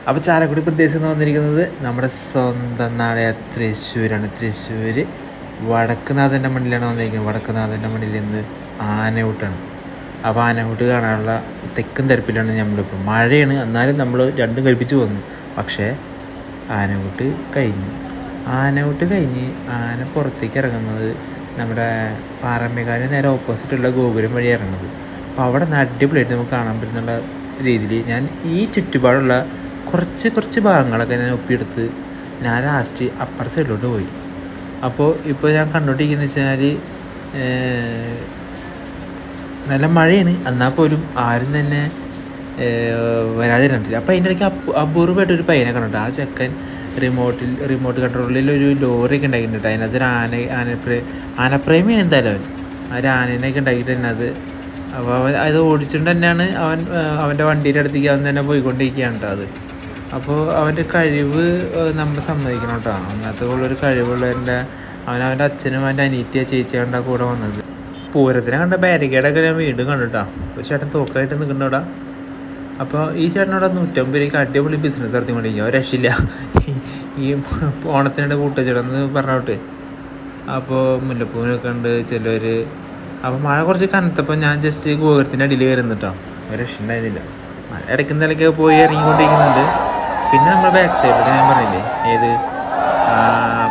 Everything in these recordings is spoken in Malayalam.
അപ്പോൾ ചാലക്കുടി പ്രദേശത്ത് നിന്ന് വന്നിരിക്കുന്നത് നമ്മുടെ സ്വന്തം നാടായ തൃശ്ശൂരാണ്. തൃശ്ശൂർ വടക്കുനാഥൻ്റെ മണ്ണിലാണ് വന്നിരിക്കുന്നത്. വടക്കുനാഥൻ്റെ മണ്ണിൽ നിന്ന് ആനയൂട്ടാണ്. അപ്പോൾ ആനയൂട്ട് കാണാനുള്ള തെക്കും തരപ്പിലാണ് നമ്മളിപ്പോൾ. മഴയാണ്, എന്നാലും നമ്മൾ രണ്ടും കഴിപ്പിച്ച് പോന്നു. പക്ഷേ ആനയൂട്ട് കഴിഞ്ഞ് ആന പുറത്തേക്ക് ഇറങ്ങുന്നത് നമ്മുടെ പാറമേക്കാലിന് നേരെ ഓപ്പോസിറ്റുള്ള ഗോപുരം വഴി ഇറങ്ങുന്നത്. അപ്പോൾ അവിടെ നിന്ന് അടിപൊളിയായിട്ട് നമുക്ക് കാണാൻ പറ്റുന്നുള്ള രീതിയിൽ ഞാൻ ഈ ചുറ്റുപാടുള്ള കുറച്ച് ഭാഗങ്ങളൊക്കെ ഞാൻ ഒപ്പിയെടുത്ത് ഞാൻ ലാസ്റ്റ് അപ്പർ സൈഡിലോട്ട് പോയി. അപ്പോൾ ഇപ്പോൾ ഞാൻ കണ്ടുകൊണ്ടിരിക്കുന്നത് വെച്ചാൽ നല്ല മഴയാണ്, എന്നാൽ പോലും ആരും തന്നെ വരാതിരുന്നിട്ടില്ല. അപ്പോൾ അതിൻ്റെ ഇടയ്ക്ക് അപൂർവമായിട്ടൊരു പയ്യനെ കണ്ടിട്ട് ആ ചെക്കൻ റിമോട്ട് കൺട്രോളിൽ ഒരു ലോറിയൊക്കെ ഉണ്ടാക്കിയിട്ടുണ്ട്. അതിനകത്ത് ആനപ്രേമിയാണ് എന്തായാലും അവൻ ആനേനെയൊക്കെ ഉണ്ടാക്കിയിട്ട് തന്നെ അപ്പോൾ അത് ഓടിച്ചുകൊണ്ട് തന്നെയാണ് അവൻ്റെ വണ്ടിയുടെ അടുത്തേക്ക് അവൻ തന്നെ പോയിക്കൊണ്ടിരിക്കുകയാണ് കേട്ടോ. അപ്പോൾ അവൻ്റെ കഴിവ് നമ്മൾ സമ്മതിക്കണം കേട്ടോ. അങ്ങനത്തെ ഉള്ളൊരു കഴിവുള്ളവൻ്റെ അവൻ്റെ അച്ഛനും അവൻ്റെ അനിയത്തിയ ചേച്ചിയാണ്ടാ കൂടെ വന്നത്. പൂരത്തിനെ കണ്ട ബാരിക്കേഡൊക്കെ ഞാൻ വീണ്ടും കണ്ടിട്ടാ. അപ്പോൾ ചേട്ടൻ തോക്കായിട്ട് നിൽക്കുന്നുണ്ട് അവിടെ. അപ്പോൾ ഈ ചേട്ടനോട് 150 രൂപയ്ക്ക് അടിപൊളി ബിസിനസ് നടത്തിക്കൊണ്ടിരിക്കുക. രക്ഷയില്ല. ഈ ഓണത്തിനിടെ കൂട്ടച്ചേടന്ന് പറഞ്ഞോട്ട്. അപ്പോൾ മുല്ലപ്പൂവിനൊക്കെ ഉണ്ട് ചിലവർ. അപ്പോൾ മഴ കുറച്ച് കനത്തപ്പോൾ ഞാൻ ജസ്റ്റ് ഗോപുരത്തിൻ്റെ അടിയിൽ കയറുന്നിട്ടോ. ഒരു രക്ഷയുണ്ടായിരുന്നില്ല. മഴ ഇടയ്ക്കുന്ന നിലയ്ക്ക് പോയി ഇറങ്ങിക്കൊണ്ടിരിക്കുന്നുണ്ട്. പിന്നെ നമ്മൾ ബാക്ക് സൈഡിൽ ഞാൻ പറഞ്ഞില്ലേ, ഏത്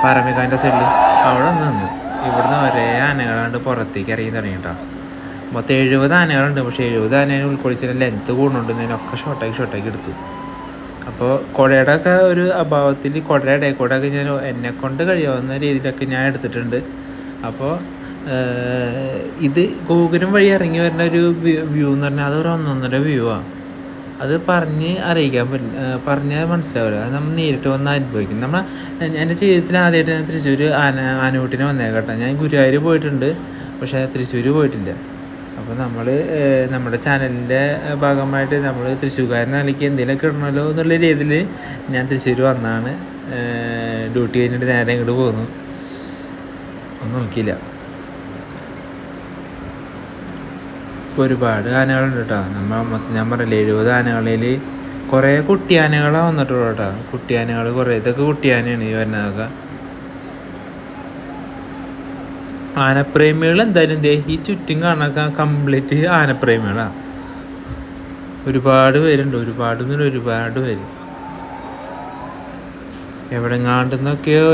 പാറമേക്കാവിൻ്റെ സൈഡിൽ അവിടെ നിന്ന് ഇവിടുന്ന് ഒരേ ആനകളുണ്ട് പുറത്തേക്ക് ഇറങ്ങി തുടങ്ങിയിട്ടോ. മൊത്തം 70 ആനകളുണ്ട്. പക്ഷേ 70 ആനയെ ഉൾക്കൊള്ളിച്ചതിന് ലെങ്ത്ത് കൂടുന്നുണ്ടെന്നതിനൊക്കെ ഷോർട്ടാക്കി എടുത്തു. അപ്പോൾ കുടയുടെ ഒക്കെ ഒരു അഭാവത്തിൽ കുടയുടെ കൂടെയൊക്കെ ഞാൻ എന്നെക്കൊണ്ട് കഴിയാവുന്ന രീതിയിലൊക്കെ ഞാൻ എടുത്തിട്ടുണ്ട്. അപ്പോൾ ഇത് ഗോപുരം വഴി ഇറങ്ങി വരുന്ന ഒരു വ്യൂ എന്ന് പറഞ്ഞാൽ അതൊരു 1.5 വ്യൂ ആണ്. അത് പറഞ്ഞ് അറിയിക്കാൻ പറ്റില്ല, പറഞ്ഞാൽ മനസ്സിലാവില്ല. അത് നമ്മൾ നേരിട്ട് വന്ന് അനുഭവിക്കും. എൻ്റെ ജീവിതത്തിൽ ആദ്യമായിട്ട് ഞാൻ തൃശ്ശൂർ ആനയൂട്ടിനെ വന്നേക്കട്ടെ. ഞാൻ ഗുരുവായൂർ പോയിട്ടുണ്ട്, പക്ഷേ തൃശ്ശൂർ പോയിട്ടില്ല. അപ്പോൾ നമ്മുടെ ചാനലിൻ്റെ ഭാഗമായിട്ട് നമ്മൾ തൃശ്ശൂർക്കാരൻ നിലയ്ക്ക് എന്തെങ്കിലുമൊക്കെ ഇടണമല്ലോ എന്നുള്ള രീതിയിൽ ഞാൻ തൃശ്ശൂർ വന്നാണ്. ഡ്യൂട്ടി കഴിഞ്ഞിട്ട് നേരെ ഇങ്ങോട്ട് പോന്നു. ഒന്നും നോക്കിയില്ല. ഒരുപാട് ആനകളുണ്ട് കേട്ടോ. ഞാൻ പറയില്ലേ, 70 ആനകളിൽ കുറേ കുട്ടിയാനകളാണ് വന്നിട്ടുള്ളൂ കേട്ടോ. കുട്ടിയാനകൾ കുറേ, ഇതൊക്കെ കുട്ടിയാനയാണ് ഈ വരുന്നതൊക്കെ. ആനപ്രേമികൾ എന്തായാലും ഈ ചുറ്റും കാണാൻ കംപ്ലീറ്റ് ആനപ്രേമികളാണ്. ഒരുപാട് പേരുണ്ട്, ഒരുപാട് പേര്. എവിടെങ്ങാണ്ടെന്നൊക്കെയോ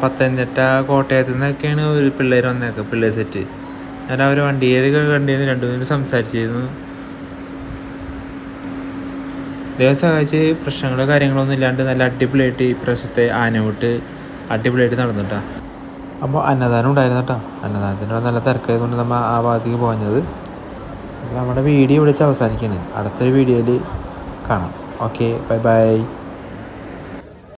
പത്തനംതിട്ട കോട്ടയത്തു നിന്നൊക്കെയാണ് ഒരു പിള്ളേർ വന്നേക്കുക, പിള്ളേർ സെറ്റ്. ഞാൻ അവർ വണ്ടിയിലൊക്കെ കണ്ടിരുന്നു, 2-3 സംസാരിച്ചിരുന്നു. ദൈവം സഹായിച്ച് പ്രശ്നങ്ങളോ കാര്യങ്ങളൊന്നും ഇല്ലാണ്ട് നല്ല അടിപൊളിയായിട്ട് ഈ പ്രാവശ്യത്തെ ആനയൂട്ട് അടിപൊളിയായിട്ട് നടന്നിട്ടാ. അപ്പോൾ അന്നദാനം ഉണ്ടായിരുന്നു കേട്ടോ. അന്നദാനത്തിൻ്റെ നല്ല തിരക്കായതുകൊണ്ട് നമ്മൾ ആ ഭാഗത്തേക്ക് പോഞ്ഞത്. നമ്മുടെ വീഡിയോ വിളിച്ച് അവസാനിക്കുകയാണ്. അടുത്തൊരു വീഡിയോയിൽ കാണാം. Okay, by.